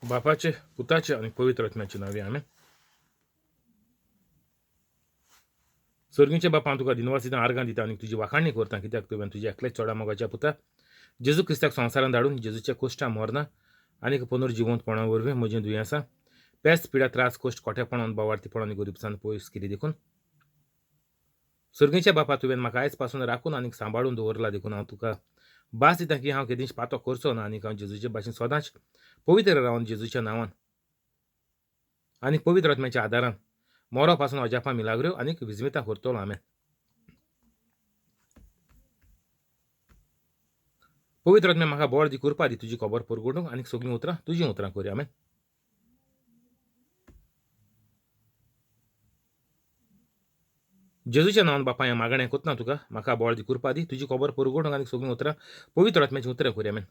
बापाचे, पुताचे आणि पवित्र आत्म्याचे नावे आमेन. सर्गीचे बापा तुका दिनवासितां आर्गां दिता आनी तुजी वाखाणणी करता, कित्याक तुवें तुज्या एकल्याच चोडा मोगाच्या पुता जेजू क्रिस्ताक संवसारांत धाडून जेजूच्या कोश्टां मरना आनीक पुनर्जिवंतपणा वरवीं म्हजें दुयेंसां पेस्त पिड्या त्रास कोश्ट खोटेपणान बोवार्थीपण आनी गरीबसाण पयस केली देखून सर्गीच्या बापा तुवें म्हाका आयज पासून राखून आनीक सांबाळून दवरला देखून हांव तुका भास दिता की हांव केदींच पातो करचो ना आनीक हांव जेजूचे भाशेन सदांच पवित्र रावन जेजूच्या नांवान आनी पवित्र आत्म्याच्या आदारान मोरो पासून अजापां मिलाग्र्यो आनीक विजमितां करतलो आमेन. पवित्र आत्म्या म्हाका बळ दी, कृपा दी, तुजी खबर परगडूंक आनीक सगळीं उतरां तुजीं उतरां करी आमेन. जेजूच्या नांवान बापा हें मागणें कोत्ता तुका, म्हाका बळ दी, कृपा दी, तुजी खबर परगडूंक आनीक सगळीं उतरां पवित्र आत्म्याचीं उतरां करी आमेन.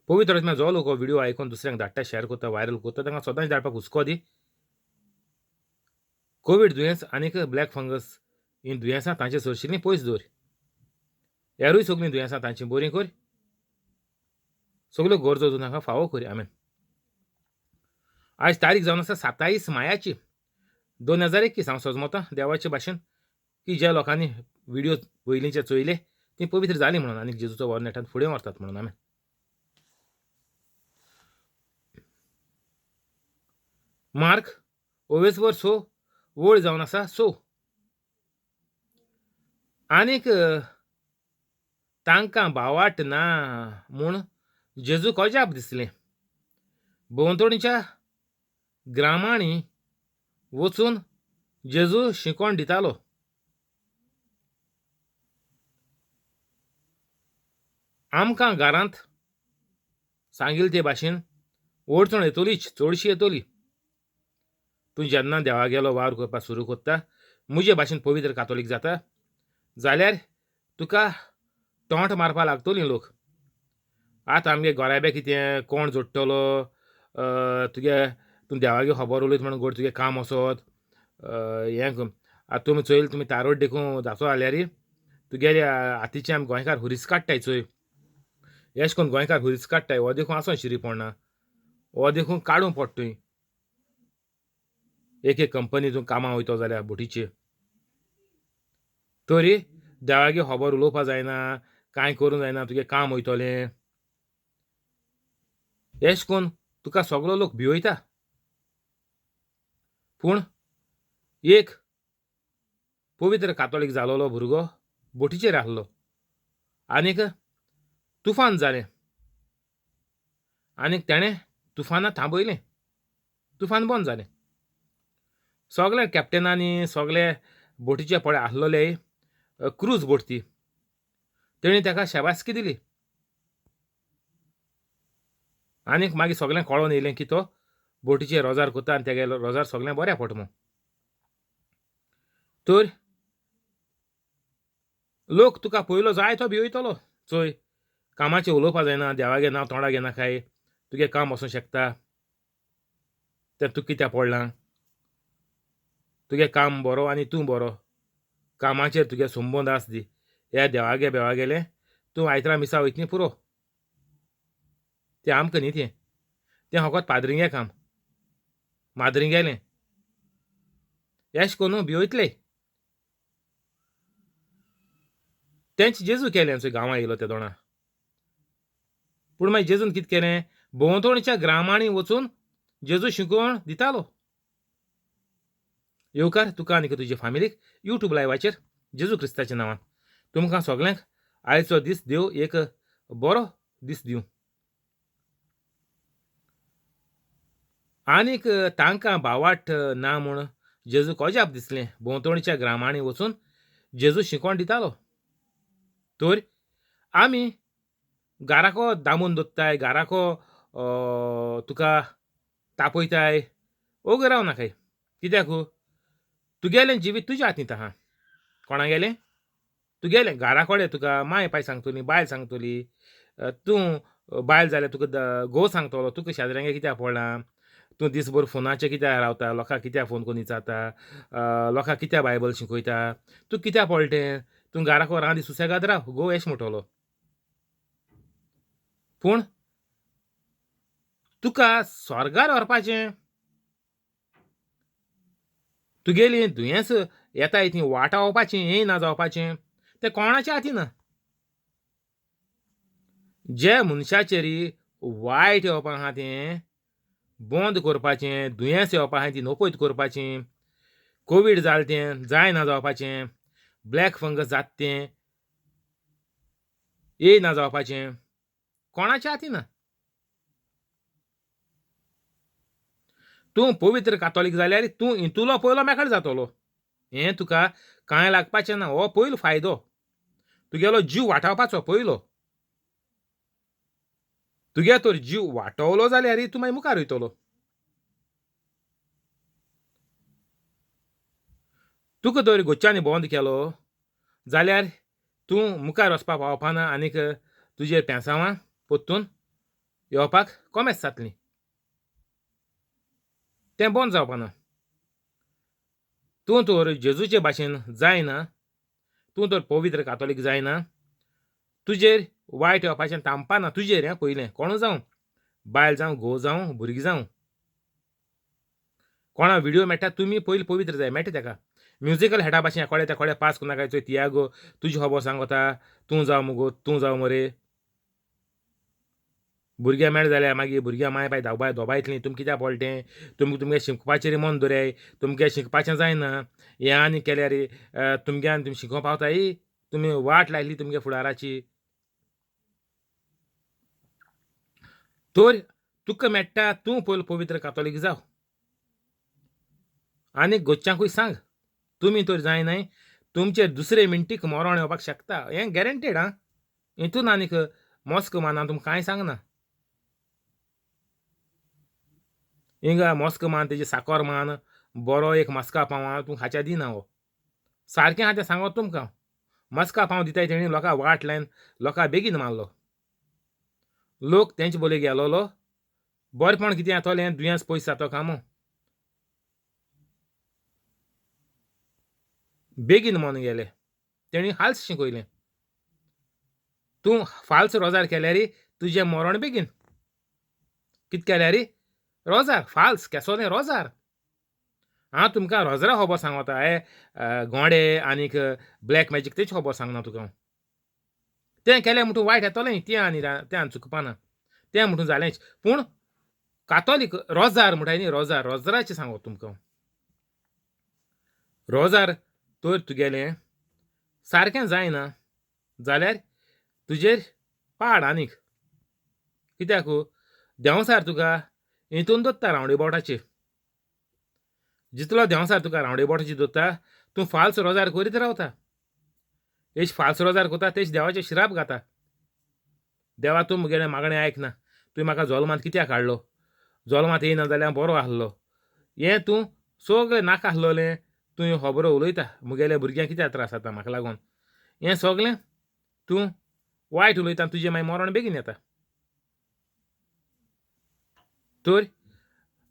पवित्र आत्म्या जो लोक हो व्हिडिओ आयकून दुसऱ्यांक धाडटा, शेअर करता, व्हायरल करता, तांकां सदांच धाडपाक हुस्को दी. कोवीड दुयेंस आनीक ब्लॅक फंगस हीं दुयेंसां तांचे सरशिल्लीं पयस दवर. हेरूय सगळीं दुयेंसां तांची बरीं कर. सगल्यो गरजो तूं तांकां फावो कर आमेन. आयज तारीख जावन आसा 27 मायाची 2021. हांव सजमतां देवाचे भाशेन की ज्या लोकांनी व्हिडिओ पयलींचे चोयले तीं पवित्र जालीं म्हणून आनीक जेजूचो वर नेटान फुडें व्हरतात म्हणून आमेन. मार्क ओवेसवर 6 वळ जावन आसा 6 आनीक तांकां भावाट ना म्हूण जेजूक अजाप दिसलें. भोंवतणीच्या ग्रामांनी वचून जेजू शिकोण दितालो. आमकां घरांत सांगिल्ले ते भाशेन अडचण येतलीच, चडशी येतली. तूं जेन्ना देवागेलो वावर करपाक सुरू करता, म्हजे भाशेन पवित्र कातोलीक जाता जाल्यार तुका टोंट मारपाक लागतलीं लोक. आतां आमगे गोरायबे कितें कोण जोडटलो, तुगे तूं देवागे खबर उलयता म्हणून घोड तुगे काम वसोत, हें आतां तुमी चोयले तुमी तारोट देखून दासो जाल्यार तुगेले हातीचे आमी गोंयकार हुरीस काडटाय चोय. अशें करून गोंयकार हुरीस काडटाय, हो देखून आसो शिरी पडना, हो देखून काडूं पडटूय. एक कंपनीतून कामां वयतो जाल्यार बोटीचेर तरी देवागे खबर उलोवपा जायना, कांय करूं जायना, तुगे काम वयतलें. अशें करून तुका सगळो लोक भिवयता. पूण एक पवित्र कातोलीक जालोलो भुरगो बोटीचेर आसलो आनीक तुफान जालें आनीक तेणें तुफानां थांबयलें. तुफान बंद जालें. सगळे कॅप्टनांनी सगळे बोटीचे पळय आसलोले क्रूज बोट ती, तेणी ताका शाबासकी दिली आनीक मागीर सगळें कळोन येयलें की तो बोटीचेर रोजार करता आनी तेगेलो रोजार सगळें बऱ्या पडटा म्हूण. तर लोक तुका पयलो जाय तो भिवयतलो. चोय कामाचें उलोवपा जायना, देवागे नांव तोंडाक येना काय, तुगे काम वचूंक शकता, तें तुका कित्याक पडलां, तुगे काम बरो आनी तूं बरो, कामाचेर तुगे संबंद आस दी, ह्या देवागे बेवागेलें तूं आयतारा मिसा वयतली पुरो. तें आमकां न्ही तें फकत पाद्रिंगे काम, माद्रिंगेलें. अशें करून भिवयतले. तेंच जेजू केलें चोय गांवां येयलो त्या दोणां. पूण मागीर जेजून कितें केलें, भोंवतणीच्या ग्रामांनी वचून जेजू शिकोवण दितालो. येवकार तुका आनीक तुजे फामिलीक यूट्यूब लायव्हाचेर जेजू क्रिस्ताच्या नांवान तुमकां सगळ्यांक आयचो दीस देव एक बरो दीस दिवं. आनीक तांकां भावाट ना म्हूण जेजूक अजाप दिसलें. भोंवतणीच्या ग्रामांनी वचून जेजू शिकोण दितालो. तर आमी घाराको दामून दवरताय, घाराको तुका तापयताय, ओगे रावनाकाय. कित्याक तुगेलें जिवीत तुज्या हातींत आहा. कोणागेलें? तुगेलें. घारा कडेन तुका माय पाय सांगतली, बायल सांगतली, तूं बायल जाल्यार तुका घोव सांगतलो तुका शेजाऱ्यांगे कित्याक पडलां, तूं दिसभर फोनाचेर कित्याक रावता, लोकांक कित्याक फोन करून विचारता, लोकांक कित्याक बायबल शिकयता, तुका कित्याक पडलें तें, तूं घाराको रांदी सुसेगाद राव, घोव अशें म्हणटलो. पूण तुका स्वर्गार व्हरपाचें, तुगेली दुयेंस येताय ती वाटावपाचें हें ना जावपाचें तें कोणाच्या हातीन ना. जे मनशाचेर वायट येवपा आहा तें बंद करपाचें, दुयेंस येवपा आहा ती नपयत करपाचें, कोवीड जालें तें जायना जावपाचें, ब्लॅक फंगस जाता तें येयना जावपाचें कोणाच्या हातीन ना. तूं पवित्र कातोलीक जाल्यार तूं हितूलो पयलो मेकळो जातलो. हें तुका कांय लागपाचें ना. हो पयलो फायदो. तुगेलो जीव वाटावपाचो पयलो. तुगे तर जीव वाटवलो जाल्यार तूं मागीर मुखार वयतलो. तुका तर गोच्च्यांनी बंद केलो जाल्यार तूं मुखार वचपाक पावपाना आनीक तुजेर पेंसावां पोत्तून येवपाक कोमेस जातलीं. तें बंद जावपाना. तूं तर जेजूचे भाशेन जायना, तूं तर पवित्र कातोलीक जायना, तुजेर वायट येवपाचें थांबपाना तुजेर हें पयलें. कोणू जावं, बायल जावं, घोव जावं, भुरगीं जावं. कोणा व्हिडिओ मेळटा तुमी पयलीं पवित्र जाय मेळटा तेका. म्युजिकल हेडा भाशेन एकोडे तेकोडे पास करून नाका तियागो तुजी खबर सांगता, तूं जावं मुगो, तूं जावं मरे. भुरग्यां मेळ जाल्यार मागीर भुरग्यां माय बाय धांवबाय धोबायतलीं. तुमकां कित्याक पडलें तें, तुमगे शिकपाचेर मन दवराय. तुमगे शिकपाचें जायना. हें आनी केल्यार तुमग्यान तुमी शिकोवंक पावताय. तुमी वाट लायली तुमगे फुडाराची. तर तुका मेळटा तूं पयलो पवित्र कातोलीक जाव आनी गोच्च्यांकूय सांग. तुमी तर जायनाय तुमचेर दुसरे मिनटीक मरण येवपाक शकता. हें गॅरंटेड आं. हितून आनीक मस्क मारना तुमकां कांय सांगना. हिंगा मस्क मान तेजी साकर मान बरो एक मस्का पाव तूं खाच्या दिना हो. सारकें आहा तें सांगोत तुमकां. मस्का पाव दिताय तेणी लोकां वाट लायन लोकां बेगीन मारलो. लोक तेंचे बोले गेलोलो बरेपण कितें येतोलें दुयेंस पयस जातो कामो. बेगीन मोन गेले. तेणी हाल्स शिकयलें. तूं फाल्स रोजार केल्यार तुजें मरण बेगीन. कितें केल्यार रोजार फाल्स केसोलें रोजार. हांव तुमकां रोजरा खबर सांगता. गोंडे आनीक ब्लॅक मॅजीक तेची खबर सांगना तुका हांव. तें केलें म्हणून वायट येतोलें तें आनी तें चुकपाना. तें म्हणून जालेंच. पूण कातोलीक रोजार म्हणटाय न्ही रोजार रोजराचें सांगोत तुमकां हांव. रोजार तर तुगेलें सारकें जायना जाल्यार तुजेर पाड आनीक. कित्याक देंवसार तुका हितून दत्ता रावंडी बोटाचेर. जितलो देंवसार तुका रावंडी बोटाचेर दत्ता तूं फाल्स रोजार करीत रावता. हेच फाल्स रोजार कोता तेच देवाचे श्राप घाता. देवा तूं मुगेलें मागणें आयकना. तुवें म्हाका जल्मांत कित्याक हाडलो. जल्मांत येयना जाल्यार बरो आसलो. हें तूं सगळें नाका आसलोलें तुवें खबरो उलयता. मुगेल्या भुरग्यांक कित्याक त्रास जाता म्हाका लागून. हें सगळें तूं वायट उलयता तुजें मागीर मरण बेगीन येता. तर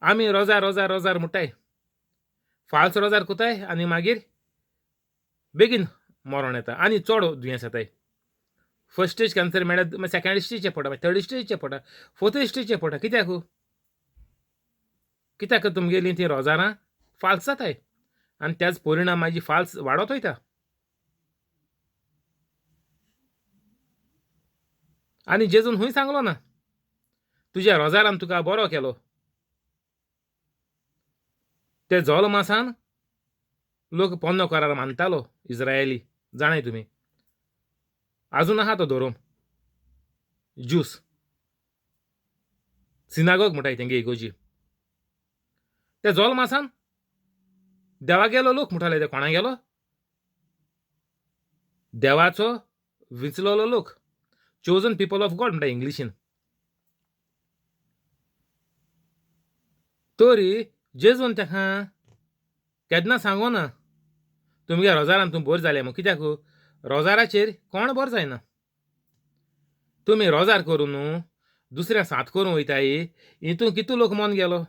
आमी रोजार रोजार रोजार म्हणटाय. फाल्स रोजार कोताय आनी मागीर बेगीन मरण येता आनी चड दुयेंस येताय. फर्स्ट स्टेज कॅन्सर मेळ्ळ्यार मागीर सेकंड स्टेजीचेर पडटा, मागीर थर्ड स्टेजीचेर पडटा, फोर्थ स्टेजीचेर पडटा. कित्याक तुमगेलीं तीं रोजारां फाल्स जाताय आनी तेच परिणाम मागीर फाल्स वाडत वयता. आनी जेजून खूंय सांगलो ना तुज्या रोजारान तुका बरो केलो. ते जल्मासान लोक पोन्नो करार मानतालो इज्रायली. जाणाय तुमी. आजून आहा तो धोरोम. ज्यूस सिनागोग म्हणटाय तेंगे इगोजी. ते जल्मासान देवा गेलो लोक म्हणटाले ते कोणा गेलो. देवाचो विंचलोलो लोक. चोजन पीपल ऑफ गॉड म्हणटा इंग्लिशीन. तरी जेजून तेका केन्ना सांगोना तुमगे रोजारान तूं बोर जालें म्हूण. कित्याक रोजाराचेर कोण बोर जायना. तुमी रोजार करून दुसऱ्या सांत करूं वयताय हितून कितू लोक मोन गेलो.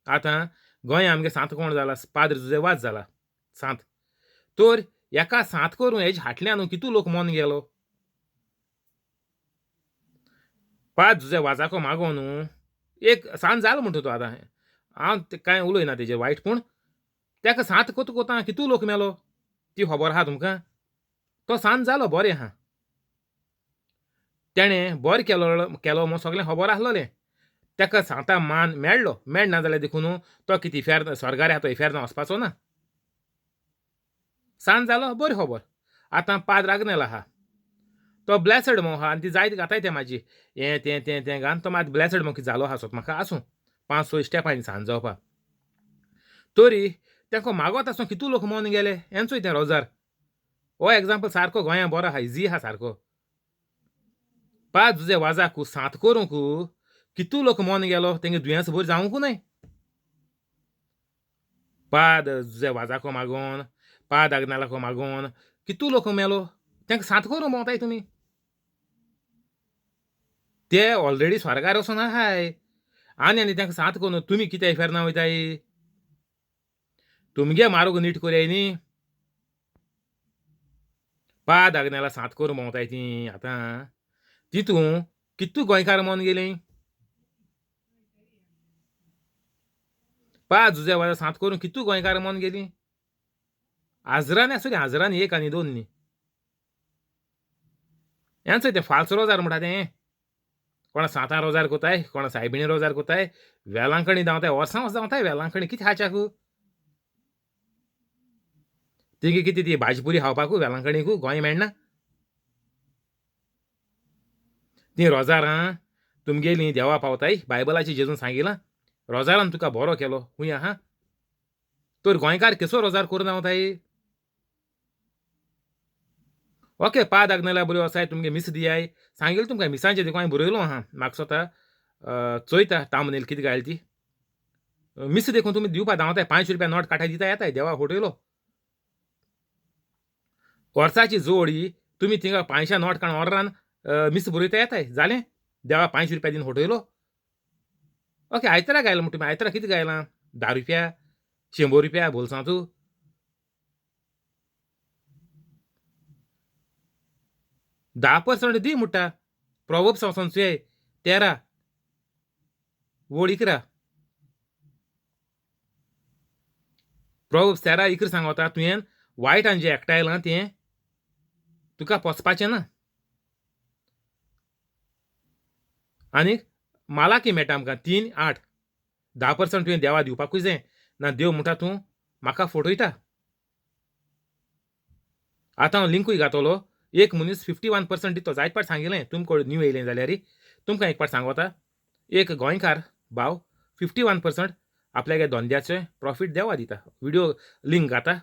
आतां गोंया आमगे सांत कोण जाला पाद्र जुझे जाला सांत. तर एका सांत करूं हेजे फाटल्यान कितू लोक मोन गेलो. पांच तुजे वाजाको मागो न्हू एक सांज जालो म्हणटा तो आतां हांव कांय उलयना तेजेर वायट पूण ताका सांत कोता कोता कितू लोक मेलो ती खबर आहा तुमकां तो सांज जालो बरें आहा तेणें बरें केलो म्हूण सगळें खबर आसलोलें ताका सांता मान मेळ्ळो मेळना जाल्यार देखून तो कितें इफेर स्वर्गार आहा तो इफेर वचपाचो ना सांज जालो बरी खबर आतां पाद्र आग्नेल आहा तो ब्लेसड मो आहा आनी ती जायत घाताय ते म्हाजी हें तें घान तो मात ब्लेसड मो कितें जालो आहा सो म्हाका आसूं 5-6 स्टेपांनी सांज जावपा तरी तांकां मागोत आसूं कितू लोक मोन गेले हेंचोय तें रोजार हो एग्जाम्पल सारको गोंया बरो आहा इजी आहा सारको पांच तुजे वाजाकू सांत करूंक कितू लोक मोन गेलो तेंगे दुयेंस बरी जावंकू न्हय पाद तुजे वाजाको मागोन पाद आग्नालाको मागोन कितू लोक मेलो तांकां सांत करूं भोंवताय तुमी ते ऑलरेडी स्वर्गार वचून आहाय आनी तांकां सांत करून तुमी कित्या इफेर ना वयताय तुमगे मार्ग नीट कोराय न्ही पाद आग्नेला सांत करून भोंवताय ती आतां तितू कितू गोंयकार मोन गेलीं पांच तुजे वाजा सांत करून कितू गोंयकार मोन गेलीं आजरांनी आसूं दी आजरांनी एक आनी दोन न्ही हेंचोय तें फाल्स रोजार म्हणटा तें कोणा सांता रोजार कोताय कोणा सायबिणी रोजार कोताय वेलांकणी धांवताय वर्सां वर्स धांवताय वेलांकणी कितें हाच्याकू तिगे कितें ती भाजी पुरी खावपाकू वेलांकणीकू गोंय मेळना ती रोजारां तुमगेलीं देवा पावताय बायबलाची जेजून सांगिलां रोजारान तुका बरो केलो खूंय आहा तर गोंयकार केसो रोजार करून धांवताय ओके पाद आग्नेला बऱ्यो आसाय तुमगे मिस दियाय सांगिल्लें तुमकां मिसांचें देखून हांवें बरयलो आहा म्हाका स्वता चोयता तामनेल कितें घायल ती मिस देखून तुमी दिवपा धांवताय 5 रुपया नोट काठाय दिता येताय देवा फोटयलो वर्साची जोडी तुमी थिंगा 500 नोट काडून ऑर्डरान मिस बरयता येताय जालें देवा 5 रुपया दीन फोटयलो ओके आयतारा घायला म्हणटा तुमी आयतारा कितें घायलां 10 रुपया 100 रुपया बोल्सांतू 10% दी म्हणटा प्रोवर्ब्स वचोन चुये 13 वोड 11 प्रोवर्ब्स 13 11 सांगोता तुवें वायटान जें एकठांयलां तें तुका पोसपाचें ना आनीक मालाकी मेळटा आमकां 3:8 10% तुवें देवा दिवपाकूय जाय ना देव म्हणटा तूं म्हाका फटयता आतां हांव लिंकूय घातलो एक मनीस 51% दितो जायत पाट सांगिल्लें तुमकां न्यू येयलें जाल्यार तुमकां एक पाट सांगोता एक गोंयकार भाव 51% आपल्यागे धंद्याचें प्रॉफीट देवा दिता व्हिडिओ लिंक घाता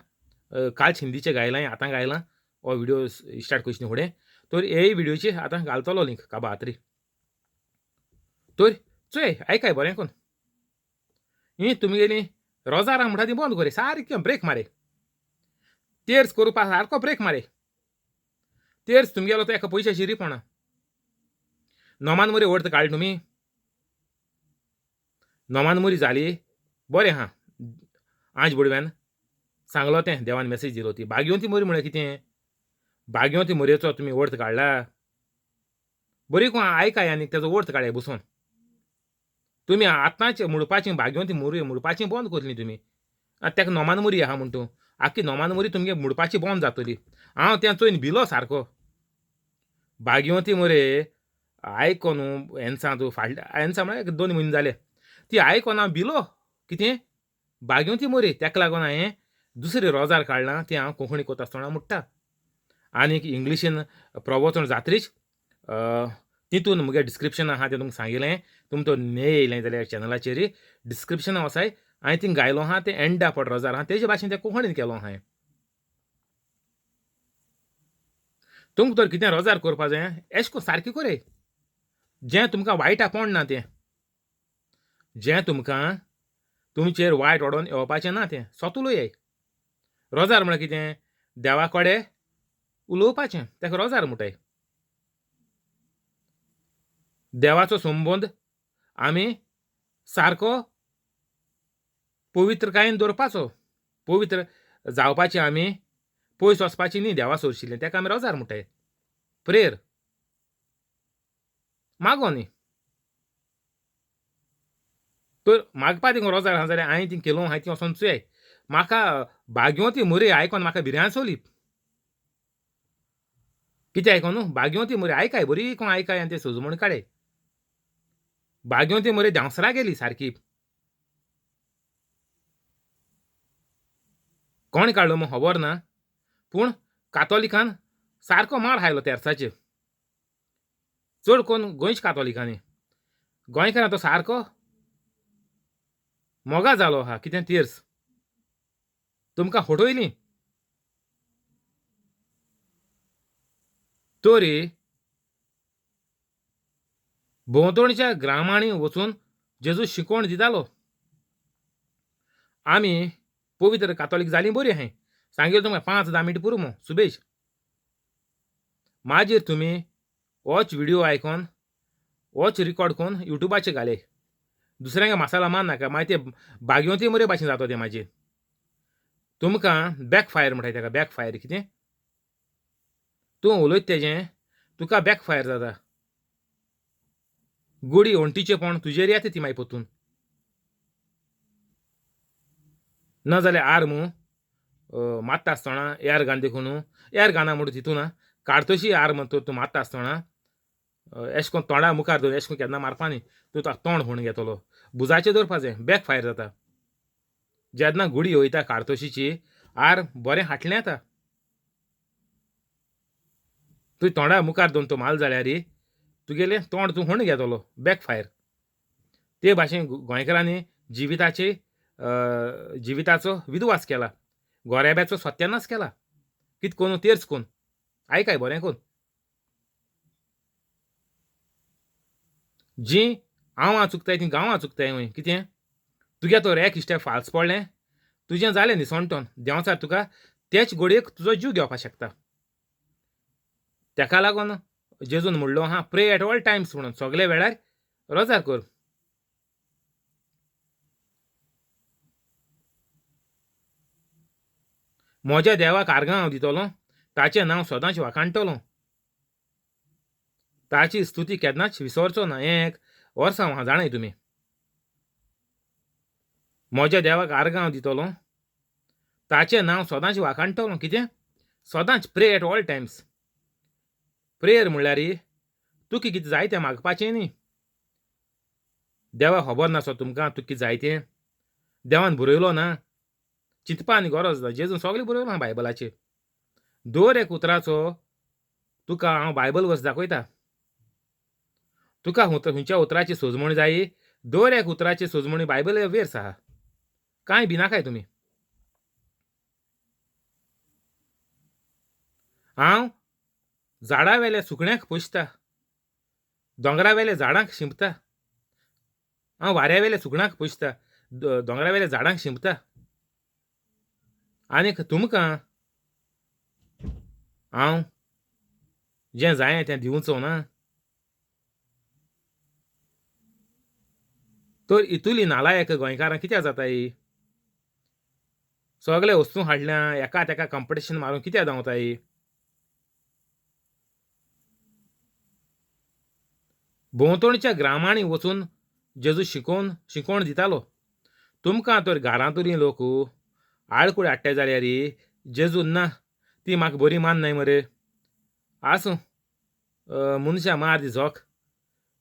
कालच हिंदीचें घायलां आतां घायलां हो व्हिडिओ स्टार्ट करचे फुडें तर हे व्हिडिओचेर आतां घालतलो लिंक काबा आत्री तर चोय आयकाय बरें कोन्न ही तुमगेलीं रोजारां म्हणटा ती बंद कोरे सारकें ब्रेक मारे तेर्स करपा सारको ब्रेक मारे तेर्स तुमगेलो तो एका पयशाची रिफोणा नोमान मोरी व्हरता काडली तुमी नोमान मोरी जाली बरें आहा आंज बुडव्यान सांगलो तें देवान मॅसेज दिलो ती बागयोती मोरी म्हळ्यार कितें बागयोती मोरयेचो तुमी वर्थ काडला बरी कोण आयकाय आनी तेजो वर्थ काडया बसून तुमी आतांच मुडपाचीं बागयोती मोरयो मुडपाचीं बंद करलीं तुमी आतां ताका नोमान मोरी आहा म्हूण तूं आख्खी नोमान मोरी तुमगे मुडपाची बंद जातली हांव तें चोयन भिलो सारको बागयोती मोरे आयको न्हू एन्सा तूं फाटल्या एन्सा म्हळ्यार 2 म्हयने जाले ती आयकोन हांव भिलो कितें बागयोती मोरी तेका लागून हांवें दुसरें रोजार काडलां तें हांव कोंकणी कोता आसतना मुट्टा आनीक इंग्लिशीन प्रवचन जात्रीच तितून मुगे डिस्क्रिप्शन आहा तें तुमकां सांगिल्लें तुमी तो न्हे येयलें जाल्यार चॅनलाचेर डिस्क्रिप्शन वसाय हांवें थिंग घायलो आहा तें एंडा पट रोजार आहा तेजे भाशेन तें कोंकणीन केलो हांवें तुमकां तर कितें रोजार करपा जाय एश कोन्न सारकें कोरे जें तुमकां वायटा पडना तें जें तुमकां तुमचेर वायट ओडोन येवपाचें ना तें सोत उलयाय रोजार म्हळ्यार कितें देवा कडेन उलोवपाचें तेका रोजार म्हणटाय देवाचो संबंद आमी सारको पवित्रकायेन दवरपाचो पवित्र जावपाचें आमी पयस वचपाचें न्ही देवा सोरशिल्लें तेका आमी रोजार म्हणटाय प्रेयर मागो न्ही तर मागपा थिंग रोजार आहा जाल्यार हांवें थिंग केलो हांवें ती वचोन चुय म्हाका भाग्यवती मोरे आयकोन म्हाका भिरांसोली कितें आयकोन भाग्यवती मोरे आयकाय बरी कोण आयकाय आनी ते सोजमणी काडे भाग्यवती मोरे धांवसरा गेली सारकी कोण काडलो म्हूण खबर ना पूण कातोलिकान सारको मार खायलो तेर्साचेर चड करून गोंयच्या कातोलिकांनी गोंयकारां तो सारको मोगा जालो आहा कितें तिर्स तुमकां फटयली तरी भोंवतणच्या ग्रामांनी वचून जेजू शिकोवण दितालो आमी पवित्र कातोलीक जालीं बरीं आहाय सांगिल्लें तुमकां 5-10 मिनट पुरो मो सुबेज मागीर तुमी होच व्हिडिओ आयकोन होच रिकॉर्ड करून युट्यूबाचेर घाले दुसऱ्यांक मसाला मान नाका मागीर ते भाग्यवती मोरे भाशेन जाता तें मागीर तुमकां बॅकफायर म्हणटाय तेका बॅकफायर कितें तूं उलयता तेजें तुका बॅकफायर जाता गुडी ओंटीचें पोण तुजेर येता ती मागीर पोतून नाजाल्यार आर्म मारता आसतना एअर गन देखून एअर गना म्हणटा तितून काडतोशी आर्म तूं मारता आसतना एशें कोन्न तोंडा मुखार दवर एशें कोन्न केन्ना मारपा न्ही तूं ताका तोंड म्हणून घेतलो बुजाचेर दवरपा जाय बॅकफायर जाता जेन्ना गुडी वयता काडतोशीची आर बरें हाटलें येता तुवें तोंडा मुखार दवरून तो माल जाल्यार तुगेलें तोंड तूं हुण घेतलो बॅकफायर ते भाशेन गोंयकारांनी जिविताचो विद्वास केला गोरेब्याचो सत्यानाश केला कितें कोन्न तेर्स कोन्न आयकाय बरें कोन्न जीं हांव चुकताय तीं गांवां चुकताय वय कितें तुगे तो रेक इश्टें फाल्स पडलें तुजें जालें न्ही सोंटोन देंवचार तुका तेच घडयेक तुजो जीव घेवपाक शकता तेका लागून जेजून म्हणलो हा प्रे एट ऑल टायम्स म्हणून सगळे वेळार रोजार कर म्हज्या देवाक आर्गां हांव दितलो ताचें नांव सदांच वाखाणटलो ताची स्तुती केन्नाच विसरचो ना हें एक वर्सां हांव जाणाय तुमी म्हज्या देवाक आर्गां हांव दितलो ताचें नांव सदांच वाखाणटलो कितें सदांच प्रे एट ऑल टायम्स प्रेयर म्हणल्यार तुका कितें जाय तें मागपाचें न्ही देवा खबर नासो तुमकां तुका कितें जाय तें देवान बरयलो ना चिंतपा आनी गरज ना जेजून सगळें बरयलो हा बायबलाचेर दर एक उतराचो तुका हांव बायबल वर्स दाखयता तुका खंयच्या उतराची सोजमणी जायी दर एक उतराची सोजमणी बायबल वेर्स आहा कांय भिनाकाय तुमी हांव झाडां वेल्या सुकण्याक पोसता दोंगरा वेल्या झाडांक शिंपता हांव वाऱ्या वेल्या सुकण्याक पोसता दोंगरा वेल्या झाडांक शिंपता आनीक तुमकां हांव जें जाय तें दिवचो ना तर इतुली नालायक गोंयकारां कित्याक जाताय सगळे वस्तू हाडल्या एका तेका कॉम्पिटिशन मारून कित्याक धांवताय भोंवतणच्या ग्रामांनी वचून जेजू शिकोवण दितालो तुमकां तर घरांतुरी लोक आळकूड हाडटाय जाल्यार जेजू ना ती म्हाका बरी मान न्हय मरे आसूं मनशां मार दी झोक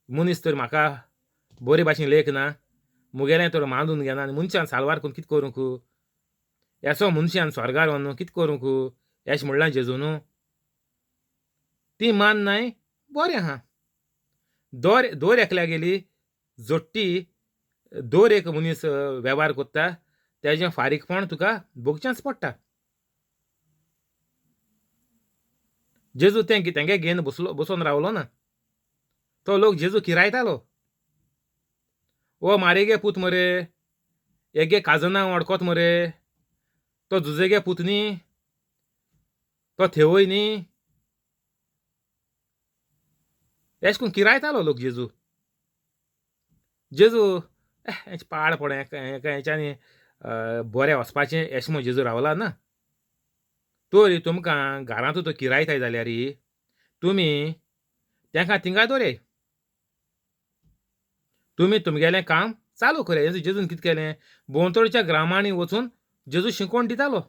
मनीस तर म्हाका बरे भाशेन लेख ना मुगेलें तर मानून घेना आनी मनशान सालवार करून कितें करूंक एसो मनशान स्वर्गार व्हरून कितें करूंक एश म्हणलां जेजू न्हू ती मान न्हय बरें आहा दर एकल्या गेली जोडटी दर एक मनीस वेव्हार कोत्ता तेजें फारीकपण तुका भोगचेंच पडटा जेजू तेंगे घेवन बसून रावलो ना तो लोक जेजू किरायतालो ओ मारेगे पूत मरे एगे काजना अडकोत मरे तो झुजेगे पूत न्ही तो थेवय न्ही एश कोन्न किरायतालो लोक जेजू हेचे पाड पडे हेच्यांनी बरें वचपाचें एशें म्हूण जेजू रावला ना तरी तुमकां घरांतू तो किरायताय जाल्यार तुमी तेंकां थिंगा दवरे तुमी तुमगेलें काम चालू करूया. जेजून कितें केलें, भोंवतणच्या ग्रामांनी वचून जेजू शिकवण दितालो.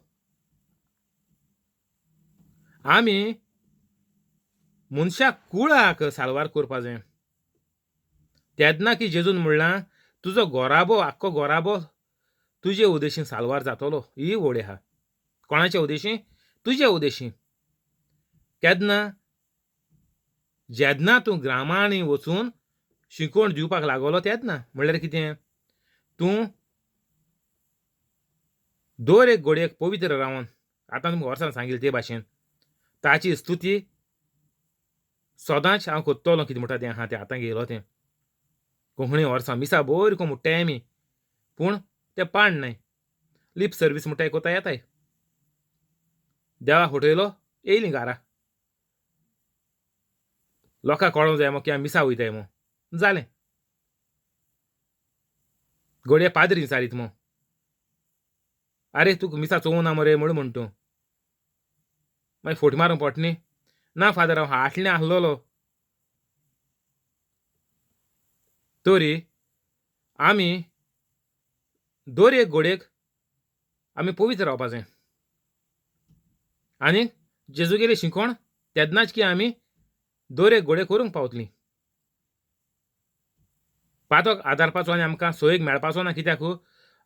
आमी मनशाक कुळाक साल्वार करपा जाय. तेदना की जेजून म्हणलां, तुजो घोराबो आख्खो घोराबो तुजे उद्देशीं साल्वार जातलो. ही वोड आहा. कोणाचे उद्देशीं? तुजे उद्देशीं. तेदना जेन्ना तूं ग्रामांनी वचून शिकवण दिवपाक लागलो तेदना म्हणल्यार कितें, तूं दर एक घडयेक पवित्र रावन, आतां तुमकां वर्सान सांगिल्लें ते भाशेन ताची स्तुती सदांच हांव कोत्तोलों. कितें म्हणटा तें आहा तें आतां घेयलो तें. कोंकणी वर्सां मिसा बरी को म्हणटाय आमी, पूण तें पाण नाय. लिप सर्वीस म्हणटाय कोता येताय. देवा फटयलो, येयलीं घारा. लोकांक कळोंक जाय मो की आमी मिसा वयताय मो. जालें. घडये पाद्री विचारीत मो, आरे तुका मिसा चोवना मरे म्हण तूं. मागीर फट मारूंक पडटा न्ही. ना फादर हांव हाटलें आसलोलो. तरी आमी दर एक घडयेक आमी पवित्र रावपा जाय. आनी जेजूगेली शिकवण तेदनाच की आमी दर एक घडये करूंक पावतलीं. पातोक आदारपाचो आनी आमकां सोयेक मेळपाचो ना. कित्याक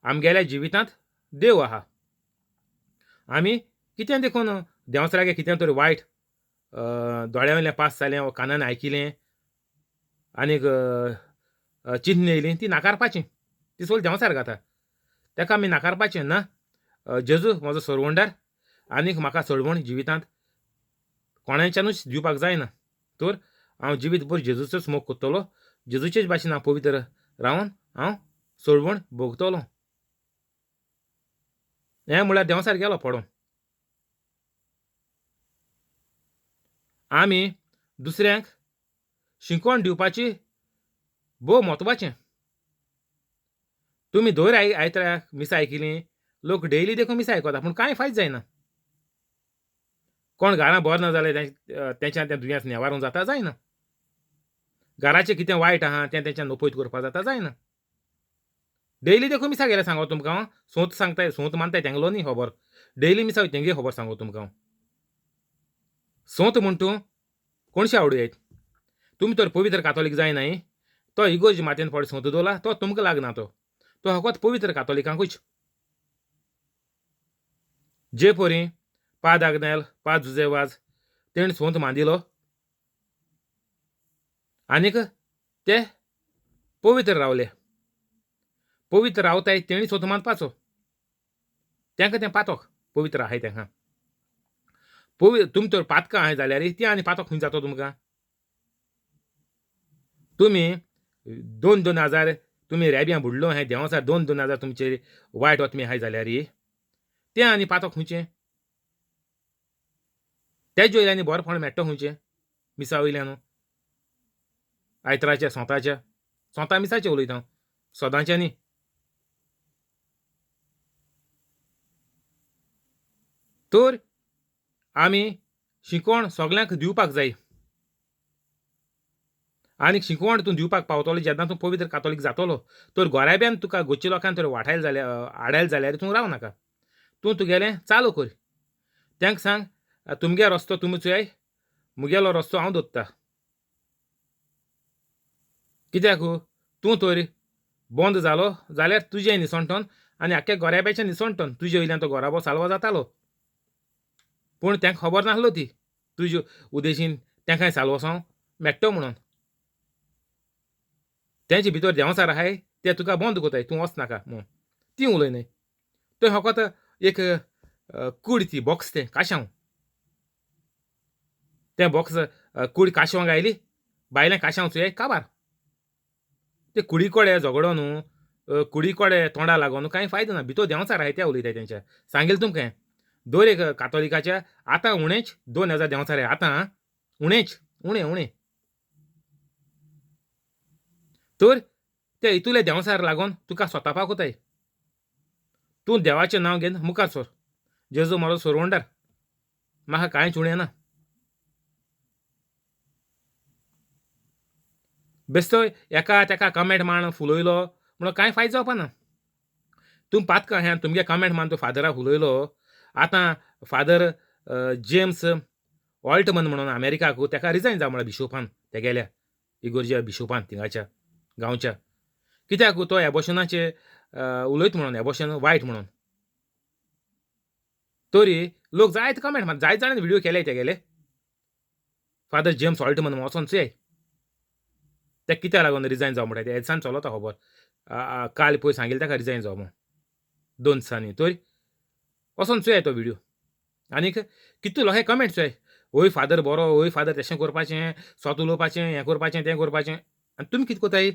आमगेल्या जिवितांत देव आहा. आमी कितें देखून देंवसरागे कितें तरी वायट दोळ्या वयलें पास जालें वा कानान आयकिलें आनीक चिंतन येयलीं ती नाकारपाचीं. ती सगळीं देंवसार घाता. तेका आमी नाकारपाचें ना. जेजू म्हजो सरवंडार आनीक म्हाका चडवण जिवितांत कोणाच्यानूच दिवपाक जायना. तर हांव जिवीतभर जेजूचोच मोग कोत्तलों. जेजूचेच भाशेन हांव पवित्र रावन हांव चडवण भोगतलों. हें म्हळ्यार देंवसार गेलो पडोवन. आमी दुसऱ्यांक शिकवण दिवपाची भोव म्हत्वाचें. तुमी दर आयताराक मिसा आयकिलीं, लोक डेली देखून मिसा आयकोता, पूण कांय फायद जायना. कोण घरां बरो ना जाल्यार तेंच्यान तें दुयेंस निवारूंक जाता जायना. घराचें कितें वायट आहा तें तेंच्यान नपयत करपा जाता जायना. डेली देखून मिसा गेल्यार सांगो तुमकां हांव, सोंत सांगताय सोंत मानताय तेंगलो न्ही खबर. डेली मिसा वयता तेंगे खबर सांगो तुमकां हांव. सोंत म्हण तूं कोणशे आवडूं तुमी तर पवित्र कातोलीक जायनाय. तो इगोर्ज मातयेन पड सोंत दवरला तो तुमकां लागना. तो फकत पवित्र कातोलिकांकूच. जे परी पाद आग्नेल पाद जुजेवाज तेणें सोंत मांदिलो आनीक ते पवित्र रावले. पवित्र रावताय तेणी सोंत मानपाचो. तेंकां तें पातोक पवित्र आहाय तेंकां. तुमी तर पातकां आहाय जाल्यार ती आनी पातोक खंय जातो तुमकां. तुमी 2,000 तुमी रेब्यां बुडलो आहाय देंवसार 2,000 तुमचे वायट वतमी आहाय जाल्यार तें आनी पातोक खंयचें. तेज वयल्यान बरो फळ मेळटा खंयचें मिसा वयल्यान. आयताराच्या सोंताच्या सोंता मिसाचें उलयता हांव, सदांचें न्ही. तर आमी शिकवण सगल्यांक दिवपाक जाय. आनीक शिकवण तूं दिवपाक पावतलो जेन्ना तूं पवित्र कातोलीक जातलो. तर गोराब्यान तुका गोंयच्या लोकांक तर वाठायले जाल्यार आडायले जाल्यार तूं राव नाका. तूं तुगेलें चालू कर. तेंकां सांग तुमगे रस्तो तुमी चुयाय, मुगेलो रस्तो हांव दोत्ता. कित्याक तूं तर बंद जालो जाल्यार तुजें निसणटोन आनी आख्ख्या गोराब्याचें निसणटोन तुजे वयल्यान तो गोराबो साल्वा जातालो. पूण तेंकां खबर नासलो ती तुजे उद्देशीन तेंकांय साल्वोसांव मेळटो म्हणून. तेंचे भितर देंवसार आहाय ते तुका बंद कोताय तूं वचनाका म्हूण ती उलयनाय. थंय फकत एक कूड ती बॉक्स तें काशांव. तें बॉक्स कूड काशवांक आयली भायलें काशांव चुयाय काबार. ते कुडी कोडे झगडोन कुडी कोडे तोंडा लागोन कांय फायदो ना. भितर देंवसार आहाय ते उलयताय तेंच्या. सांगलें तुमकां हें. दर एक कातोलिकाच्या आतां उणेंच 2,000 देंवसार आहाय. आतां उणेंच उणें. तर ते इतुले देंवसार लागोन तुका स्वतापा कोताय. तूं देवाचें नांव घेवन मुखार सर. जेजू म्हजो सरवंडार, म्हाका कांयच उणें ना. बेश्टो एका तेका कमेंट मारून फुलयलो म्हणून कांय फायदो जावपा ना. तुमी पातका हें तुमगे कमेंट मान तो फादराक उलयलो. आतां फादर जेम्स ऑल्टमन म्हणून अमेरिकाक तेका रिजायन जावं म्हळ्यार बिशोपान ते गेल्या इगोर्जे बिशोपान थिंगाच्या गांवच्या. कित्याक तो एबॉर्शनाचे उलयता म्हणून एबॉर्शन वायट म्हणून. तरी लोक जायते कमेंट मार जायते जाणांनी व्हिडिओ केले तेगेले. फादर जेम्स ऑल्टमन वचोन चोय. ते कित्याक लागून रिजायन जावं म्हणटा ते दिसान चलता खबर. काल पयर सांगिल्लें ताका रिजायन जावं म्हूण 2 दिसांनी. तरी वचोन चोय तो व्हिडिओ. आनीक कितू लोकांचे कमेंट चोय. ओय फादर बरो, ओय फादर तेशें करपाचें, स्वता उलोवपाचें, हें करपाचें, तें करपाचें. आनी तुमी कितें कोताय?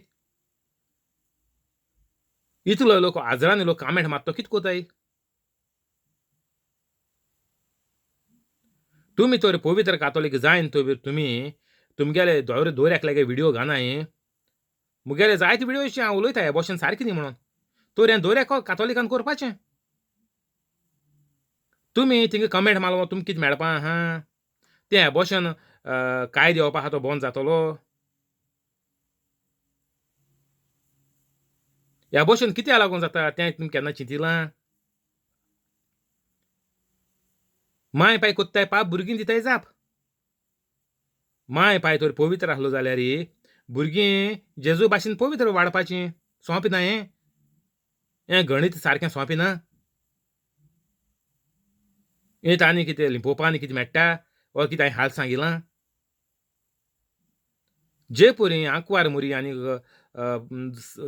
इतलो लोक हजारांनी लोक कमेंट मारता कितें कोताय? तुमी तर पवित्र कातोलीक जायन तुमी तुमगेले दोर एकल्यागे व्हिडिओ घानाय. मुगेले जायते व्हिडिओ अशें हांव उलयतां एबॉर्शन सारकें न्ही म्हणून. तर हें दोर कातोलिकान करपाचें. तुमी थिंगा कमेंट मारलो तुमकां कितें मेळपा आहा? तें एबॉर्शन कायदो येवपा आहा तो बंद जातलो. एबॉर्शन कित्याक लागून जाता तें तुमी केन्ना चिंतिलां? मांय पाय कोत्ताय पाप भुरगीं दिताय जाप. मांय पाय तर पवित्र आसलो जाल्यार भुरगीं जेजू भाशेन पवित्र वाडपाचीं. सोंपें ना हें? हें गणीत सारकें सोंपें ना. हें आनी कितें लिंपोवपा आनी कितें मेट्टा? वो कितें हांवें हाल सांगिलां? जे परी आंकवार मुरी आनी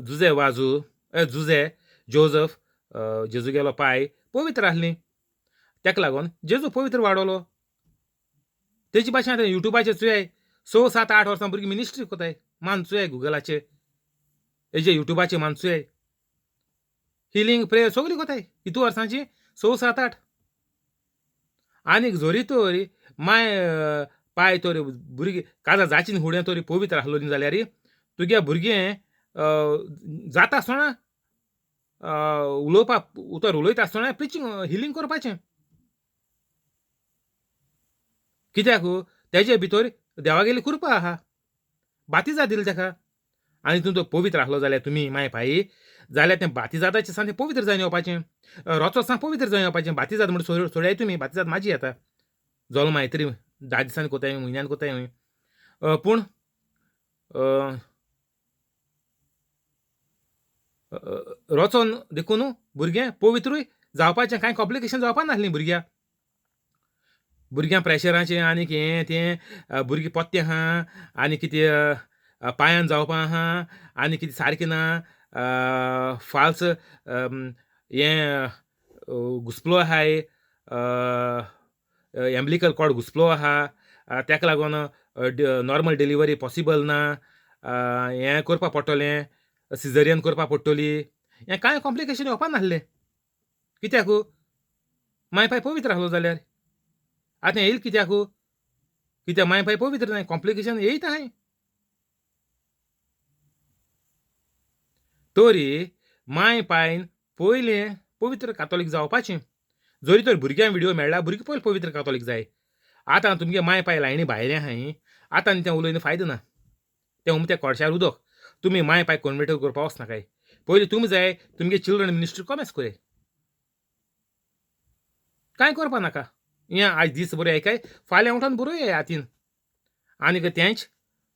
जुजे वाजू जुजे जोझफ जेजूगेलो पाय पवित्र आसलीं. तेका लागून जेजू पवित्र वाडलो. तेजी भाशेन आतां युट्यूबाचेर चोय 6, 7, 8 वर्सां भुरगीं मिनिस्ट्री कोताय. मान चोय गुगलाचेर. हेजे युट्यूबाचेर मान चोय. हिलिंग प्रेयर सगळीं कोताय. कितू वर्सांची? 6, 7, 8. आनीक जोरी तर मांय पाय तर भुरगीं काजार जाची न्ही फुडें तरी पवित्र आसलो न्ही जाल्यार तुगे भुरगें जाता आसतना उलोवपाक उतर उलयता आसतना प्रिचींग हिलिंग करपाचें. कित्याक तेजे भितर देवागेली कृपा आहा. बातिजा दिली तेका. आनी तो पवित्र आसलो जाल्यार तुमी मांय पायी जाल्यार तें बातिजादाच्या दिसान तें पवित्र जावन येवपाचें. रोचो दिसा पवित्र जावन येवपाचें. बातिजाद म्हणून सोडयाय तुमी. बातिजाद म्हाजी येता. जल्मा येतरी 10 दिसांनी कोताय म्हयन्यान कोताय पूण रोचोन देखून भुरगें पवित्रूय जावपाचें. कांय कॉम्प्लिकेशन जावपा नासलीं भुरग्याक. भुरग्यां प्रेशराचें आनीक हें तें भुरगीं पोत्तें आहा आनी कितें पांयान जावपा आहा आनी कितें सारकें ना फाल्स हें घुसपलो आहाय एम्ब्लिकल कॉर्ड घुसपलो आहा. तेका लागून नॉर्मल डिलिव्हरी पॉसिबल ना. हें करपा पडटलें सिझेरियन करपा पडटली. हें कांय कॉम्प्लिकेशन येवपा नासलें. कित्याक मांय पाय पवित्र आसलो जाल्यार. आतां येयलें कित्याक? कित्याक मांय पाय पवित्र नाय. कॉम्प्लिकेशन येयता हाय. तरी मांय पायन पयलें पवित्र कातोलीक जावपाचें. जोरी तर भुरग्यांक व्हिडिओ मेळ्ळा भुरगीं पयलीं पवित्र कातोलीक जाय. आतां तुमगे मांय पाय लायणी भायले आहाय. आतां आनी तें उलयन फायदो ना. तें उमतें कोळशार उदक. तुमी मांय पाय कन्वर्ट करपा वचनाकाय. पयलीं तुमी जाय तुमगे चिल्ड्रन मिनिस्ट्री कॉमेस कोराय. कांय करपा नाका. हें आयज दीस बरें आयकाय फाल्यां उठोन बरोय हातीन. आनीक तेंच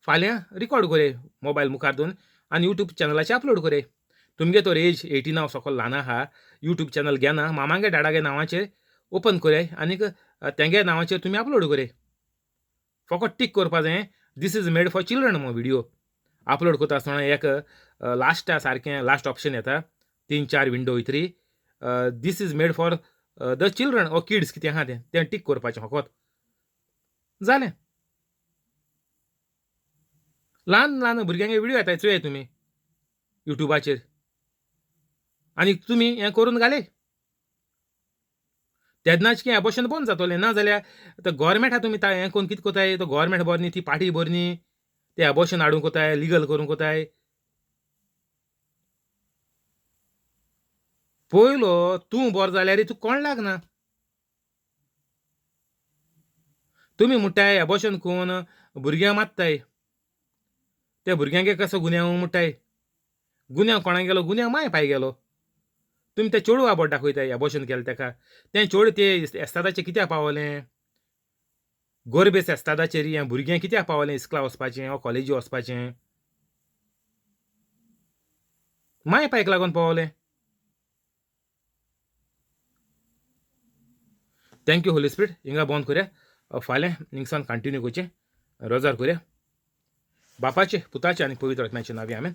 फाल्यां रिकॉर्ड कोराय मोबायल मुखार दवरून आनी यूट्यूब चॅनलाचेर अपलोड कोराय. तुमगे तर एज 18 सकयल ल्हान आहा. यूट्यूब चॅनल घेना मामागे डाडागे नांवाचेर ओपन कोराय आनीक तेंगे नांवाचेर तुमी अपलोड कोराय. फकत टीक करपा जाय this is made for children म्हूण व्हिडिओ. अपलोड करता आसतना एक लास्टा सारकें लास्ट ऑप्शन येता 3-4 विंडो भितरी this is made for the children ओ किड्स कितें आहा तें टीक करपाचें फकत. जालें. ल्हान ल्हान भुरग्यांगे व्हिडिओ येताय चोय तुमी युट्यूबाचेर. आनीक तुमी हें करून घाले. तेन्नाच की एबॉर्शन बंद जातलें. ना जाल्यार आतां गव्हर्मेंट आहा तुमी हें कोन्न कितें कोताय तो गव्हर्मेंट बरो न्ही ती पार्टी बरी न्ही. ते एबॉर्शन हाडून कोताय लिगल करून कोताय. पयलो तूं बरो जाल्यार तुका कोण लागना. तुमी म्हणटाय एबॉर्शन कोन्न भुरग्यां मारताय. त्या भुरग्यांगे कसो गुन्यांव म्हणटाय. गुन्यांव कोणाक गेलो गुन्यांव माय पाय गेलो तुमी ते चेडूं आबोट दाखयताय अबॉर्शन केलें ताका तें चेडूं ते एस्तादाचें कित्याक पावलें गोरबेस एस्तादाचेर हें भुरगें कित्याक पावलें इस्कला वचपाचें वा कॉलेजी वचपाचें माय पायक लागून पावलें थँक्यू होली स्पिरीट हिंगा बंद करुया फाल्यां हिंगसान कंटिन्यू करचें रोजार करुया बापाचे पुताचे आनी पवित्र आत्म्याचे नांवे आमेन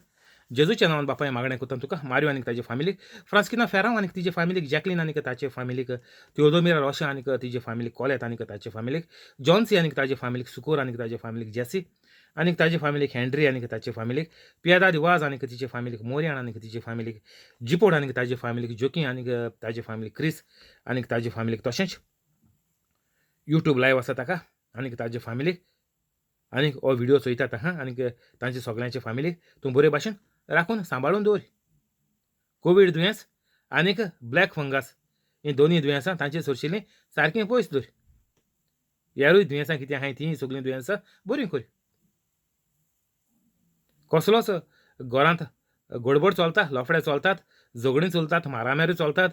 जेजूच्या नांवान बापाय मागणें कोत्ता तुका मारियो आनीक ताचे फॅमिलीक फ्रांस्किना फेरांव आनीक तिचे फॅमिलीक जॅकलीन आनीक ताचे फॅमिलीक थिओदोमिरा रोशा आनीक तिचे फॅमिलीक कॉलेत आनीक ताचे फॅमिलीक जॉन्सी आनीक ताचे फॅमिलीक सुकोर आनीक ताचे फॅमिलीक जेसी आनीक ताचे फॅमिलीक हेनरी आनीक ताचे फॅमिलीक पियादा दिवाज आनीक तिचे फॅमिलीक मोरियान आनीक तिचे फॅमिलीक जिपोड आनीक ताचे फॅमिलीक जोकी आनीक ताचे फॅमिलीक क्रिस आनीक ताचे फॅमिलीक तशेंच यूट्यूब लायव्ह आसा ताका आनीक ताचे फॅमिलीक आनीक हो व्हिडिओ चोयता ताका आनीक तांचे सगळ्यांचे फॅमिलीक तूं बरे भाशेन राखून सांबाळून दवर कोवीड दुयेंस आनीक ब्लॅक फंगस ही दोनी दुयेंसां तांचे सरशिल्लीं सारकें पयस दवर ह्यारूय दुयेंसां कितें आहाय तीं सगळीं दुयेंसां बरीं कर कसलोच घरांत गडबड चलता लफडे चलतात झगडीं चलतात मारामारी चलतात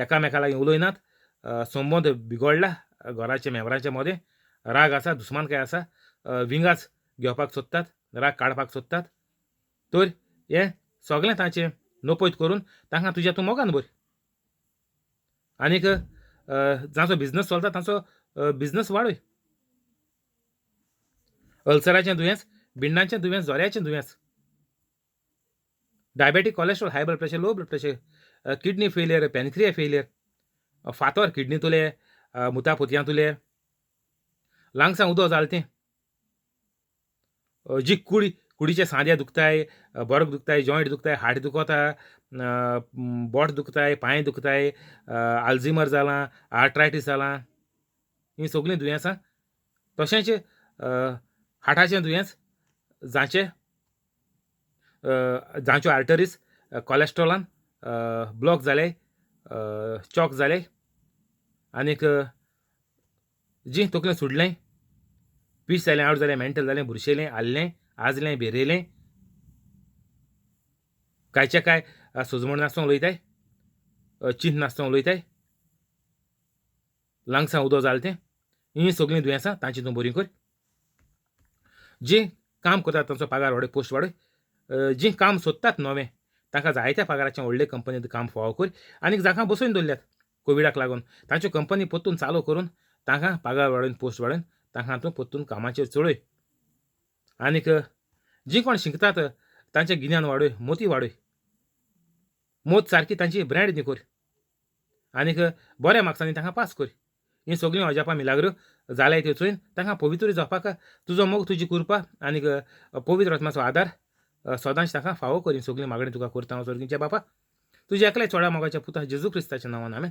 एकामेका लागीं उलयनात संबंद बिगडला घराच्या मेंबरांच्या मदें राग आसा दुस्मानकाय आसा विंगाच घेवपाक सोदतात राग काडपाक सोदतात तर हें सगळें तांचें नपयत करून तांकां तुज्या तूं मोगान भर आनीक जांचो बिझनस चलता तांचो बिझनस वाडय अल्सराचें दुयेंस भिंडांचें दुयेंस जोऱ्याचें दुयेंस diabetic cholesterol high blood pressure low blood pressure kidney failure pancreas failure फातर किडनी तुले मुतापोतयां तुले लांगसां उदो जालें जी कुडीचे सांदे दुखताय बरक दुखताय जॉयंट दुखताय हार्ट दुखता बोट दुखताय पांय दुखताय आल्झिमर जालां आर्थरायटीस जालां हीं सगळीं दुयेंसां तशेंच हार्टाचें दुयेंस जांच्यो आर्टरीज कोलेस्ट्रॉलान ब्लॉक जाले चॉक जाले आनीक जी तकलें सुडलें पीस जालें आवट जालें मेंटल जालें बुरशेलें आल्लें आजलें बेरेलें कांयचे काय सुजमण नासतना उलयताय चिंत नासतना उलयताय लांगसां उदो जालें तें हीं सगळीं दुयेंसां तांची तूं बरीं कर जीं काम करतात तांचो पगार वाडय पोस्ट वाडय जीं काम सोदतात नवें तांकां जायत्या पगाराचें व्हडले कंपनींत काम फावो कर आनीक जाका बसोवन दवरल्यात कोविडाक लागून तांच्यो कंपनी परतून चालू करून तांकां पगार वाडोवन पोस्ट वाडोवन तांकां तूं परतून कामाचेर चडय आनीक जीं कोण शिंकतात तांचें गिन्यान वाडय मोती वाडय मोत सारकी तांची ब्रँड न्ही कर आनीक बऱ्या मार्क्सांनी तांकां पास कर हीं सगळीं अजापां मिलाग्रो जाल्याय त्यो चोयन तांकां पवित्र जावपाक तुजो मोग तुजी कृपा आनीक पवित्र आत्म्याचो आदार सदांच तांकां फावो कर हीं सगळीं मागणी तुका करता हांव सर्गीच्या बापा तुज्या एकल्याच चोडा मोगाच्या पुता जेजू क्रिस्ताच्या नांवान आमेन.